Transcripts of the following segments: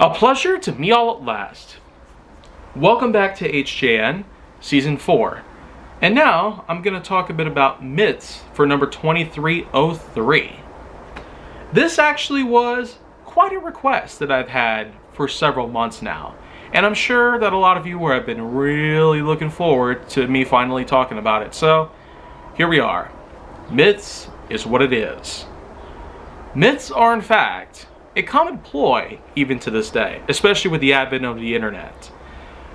A pleasure to meet all at last. Welcome back to HJN Season 4. And now I'm going to talk a bit about myths for number 2303. This actually was quite a request that I've had for several months now. And I'm sure that a lot of you have been really looking forward to me finally talking about it. So here we are. Myths is what it is. Myths are in fact a common ploy even to this day, especially with the advent of the internet.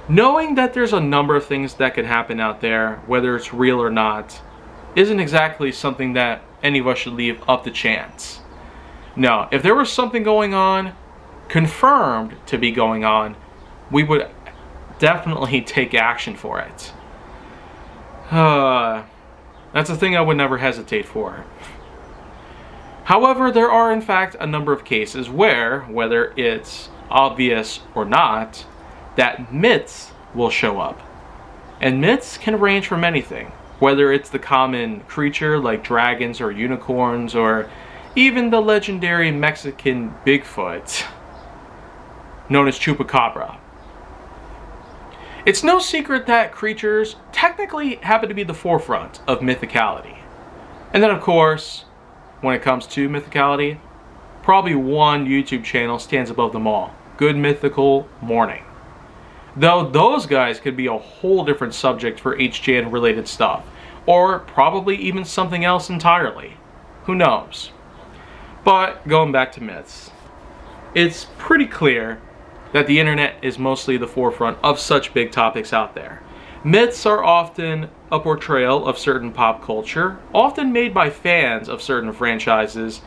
Knowing that there's a number of things that could happen out there, whether it's real or not, isn't exactly something that any of us should leave up to chance. No, if there was something going on, confirmed to be going on, we would definitely take action for it. That's a thing I would never hesitate for. However, there are in fact a number of cases where, whether it's obvious or not, that myths will show up. And myths can range from anything, whether it's the common creature like dragons or unicorns, or even the legendary Mexican Bigfoot, known as Chupacabra. It's no secret that creatures technically happen to be the forefront of mythicality. And then of course, when it comes to mythicality, probably one YouTube channel stands above them all. Good Mythical Morning. Though those guys could be a whole different subject for HJN related stuff. Or probably even something else entirely. Who knows? But going back to myths. It's pretty clear that the internet is mostly the forefront of such big topics out there. Myths are often a portrayal of certain pop culture, often made by fans of certain franchises.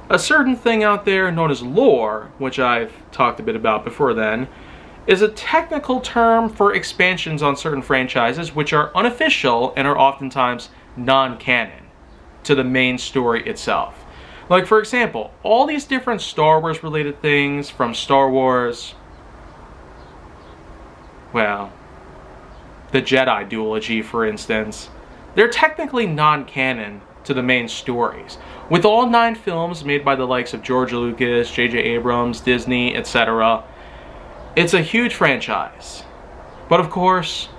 A certain thing out there known as lore, which I've talked a bit about before then, is a technical term for expansions on certain franchises which are unofficial and are oftentimes non-canon to the main story itself. Like for example, all these different Star Wars related things, from Star Wars, well, the Jedi duology for instance, they're technically non-canon to the main stories. With all 9 films made by the likes of George Lucas, J.J. Abrams, Disney, etc., it's a huge franchise. But of course,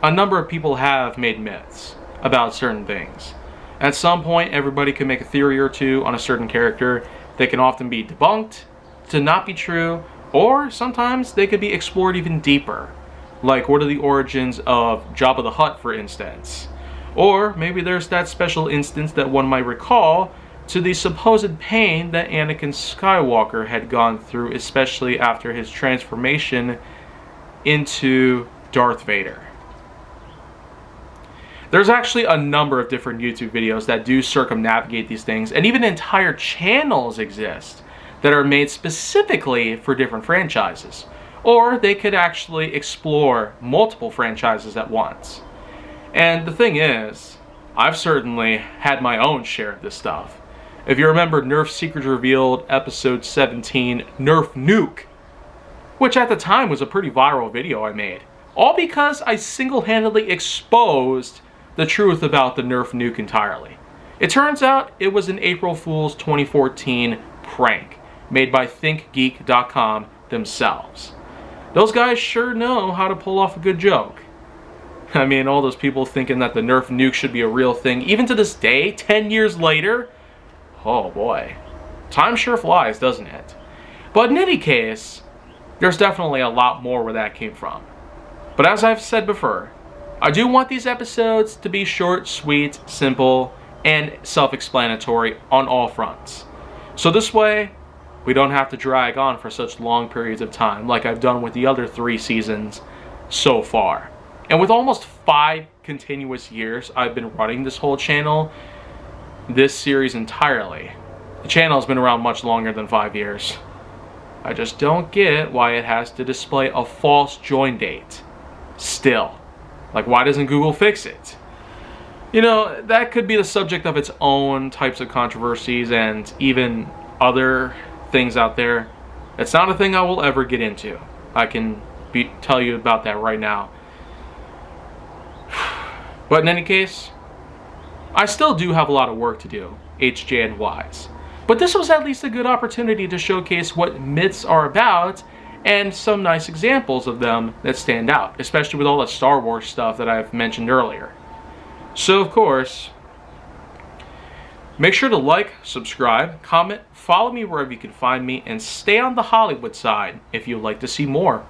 a number of people have made myths about certain things. At some point, everybody can make a theory or two on a certain character. They can often be debunked to not be true, or sometimes they could be explored even deeper. Like, what are the origins of Jabba the Hutt, for instance? Or maybe there's that special instance that one might recall to the supposed pain that Anakin Skywalker had gone through, especially after his transformation into Darth Vader. There's actually a number of different YouTube videos that do circumnavigate these things, and even entire channels exist that are made specifically for different franchises. Or they could actually explore multiple franchises at once. And the thing is, I've certainly had my own share of this stuff. If you remember Nerf Secrets Revealed episode 17, Nerf Nuke, which at the time was a pretty viral video I made, all because I single-handedly exposed the truth about the Nerf Nuke entirely. It turns out it was an April Fool's 2014 prank made by ThinkGeek.com themselves. Those guys sure know how to pull off a good joke. I mean, all those people thinking that the Nerf Nuke should be a real thing, even to this day, 10 years later, oh boy. Time sure flies, doesn't it? But in any case, there's definitely a lot more where that came from. But as I've said before, I do want these episodes to be short, sweet, simple, and self-explanatory on all fronts. So this way, we don't have to drag on for such long periods of time like I've done with the other 3 seasons so far. And with almost 5 continuous years I've been running this whole channel, this series entirely. The channel has been around much longer than 5 years. I just don't get why it has to display a false join date. Still. Like, why doesn't Google fix it? You know, that could be the subject of its own types of controversies and even other things out there. It's not a thing I will ever get into. I can tell you about that right now. But in any case, I still do have a lot of work to do, HJN-wise. But this was at least a good opportunity to showcase what myths are about and some nice examples of them that stand out, especially with all the Star Wars stuff that I've mentioned earlier. So, of course, make sure to like, subscribe, comment, follow me wherever you can find me, and stay on the Hollywood side if you'd like to see more.